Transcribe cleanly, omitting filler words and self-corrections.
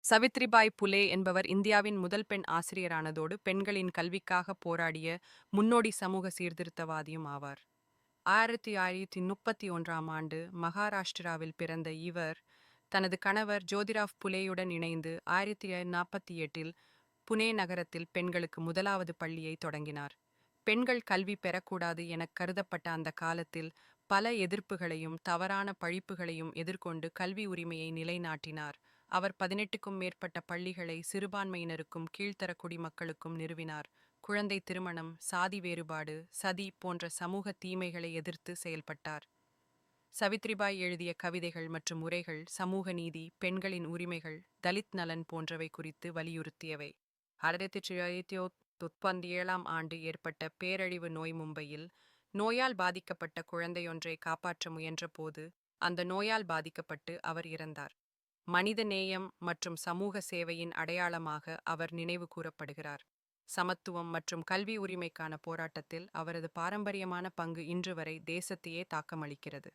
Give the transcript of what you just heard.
சவித்ரிபாய் புலே என்பவர் இந்தியாவின் முதல் பெண் ஆசிரியரானதோடு பெண்களின் கல்விக்காக போராடிய முன்னோடி சமூக சீர்திருத்தவாதியும் ஆவார். 1931ஆம் ஆண்டு மகாராஷ்டிராவில் பிறந்த இவர் தனது கணவர் ஜோதிராவ் புலேயுடன் இணைந்து 1948இல் புனே நகரத்தில் பெண்களுக்கு முதலாவது பள்ளியை தொடங்கினார். பெண்கள் கல்வி பெறக்கூடாது எனக் கருதப்பட்ட அந்த காலத்தில் பல எதிர்ப்புகளையும் தவறான பழிப்புகளையும் எதிர்கொண்டு கல்வி உரிமையை நிலைநாட்டினார். அவர் 18க்கும் மேற்பட்ட பள்ளிகளை சிறுபான்மையினருக்கும் கீழ்த்தர குடிமக்களுக்கும் நிறுவினார். குழந்தை திருமணம், சாதி வேறுபாடு, சதி போன்ற சமூக தீமைகளை எதிர்த்து செயல்பட்டார். சவித்ரிபாய் எழுதிய கவிதைகள் மற்றும் உரைகள் சமூக நீதி, பெண்களின் உரிமைகள், தலித் நலன் போன்றவை குறித்து வலியுறுத்தியவை. 1997ஆம் ஆண்டு ஏற்பட்ட பேரழிவு நோய் மும்பையில் நோயால் பாதிக்கப்பட்ட குழந்தையொன்றை காப்பாற்ற முயன்றபோது அந்த நோயால் பாதிக்கப்பட்டு அவர் இறந்தார். மனித நேயம் மற்றும் சமூக சேவையின் அடையாளமாக அவர் நினைவு கூறப்படுகிறார். சமத்துவம் மற்றும் கல்வி உரிமைக்கான போராட்டத்தில் அவரது பாரம்பரியமான பங்கு இன்று வரை தேசத்தையே தாக்கமளிக்கிறது.